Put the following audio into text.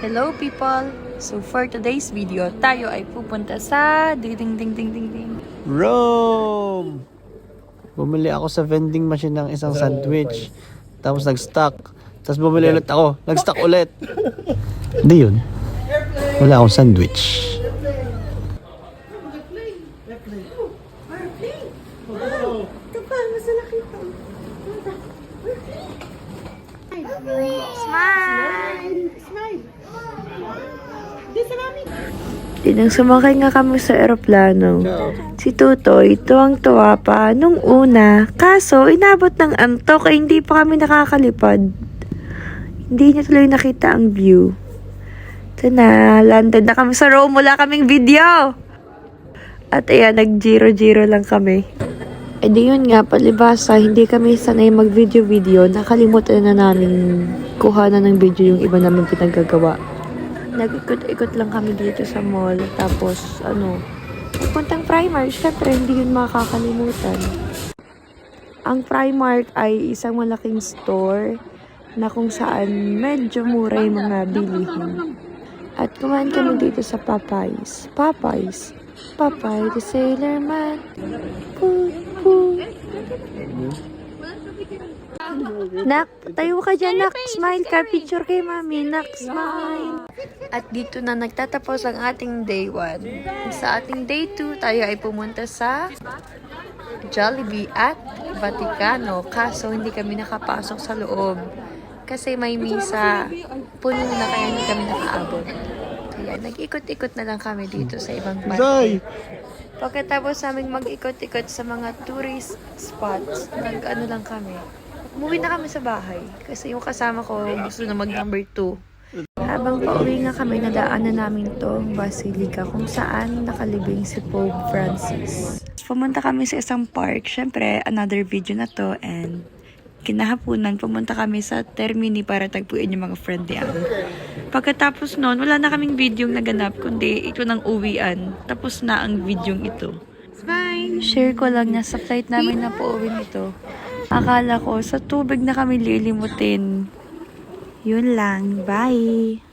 Hello people! So for today's video, tayo ay pupunta sa ding. Rome! Bumili ako sa vending machine ng isang sandwich. Tapos nag-stock. Tapos bumili ulit ako. Nag-stock ulit. Hindi yun. Wala akong sandwich. Nang sumakay nga kami sa eroplano, si Tutoy tuwang-tuwa pa nung una, kaso inabot ng antok ay hindi pa kami nakakalipad. Hindi niya tuloy nakita ang view. Ito na, landed na kami sa Rome, wala kaming video! At ayan, nag-zero lang kami. E di yun nga, palibasa, hindi kami sanay mag-video-video, nakalimutan na namin kuhanan ng video yung iba namin pinagagawa. Nag-ikot-ikot lang kami dito sa mall. Tapos, puntang Primark. Syempre, hindi yun makakalimutan. Ang Primark ay isang malaking store na kung saan medyo mura yung mga bilihin. At kumain kami dito sa Popeyes. Popeye the Sailor Man. Poo. Nak, tayo ka dyan, Nak. Smile ka. Picture kay Mami. Nak, smile. At dito na nagtatapos ang ating day 1. Sa ating day 2, tayo ay pumunta sa Jollibee at Vaticano. Kaso hindi kami nakapasok sa loob. Kasi may misa. Puno na kaya hindi kami nakaabot. Kaya nag-ikot-ikot na lang kami dito sa ibang parte. Pagkatapos naming mag-ikot-ikot sa mga tourist spots, nag-ano lang kami. Umuwi na kami sa bahay. Kasi yung kasama ko gusto na mag number 2. Habang pauwi nga kami, nadaanan namin tong Basilica kung saan nakalibing si Pope Francis. Pumunta kami sa isang park. Syempre, another video na to. And kinahaponan, pumunta kami sa Termini para tagpuin yung mga friend niya. Pagkatapos noon, wala na kaming video naganap, kundi ito ng uwian. Tapos na ang video ito. Bye! Share ko lang na sa flight namin na pauwi nito. Akala ko sa tubig na kami lilimutin. Yun lang. Bye!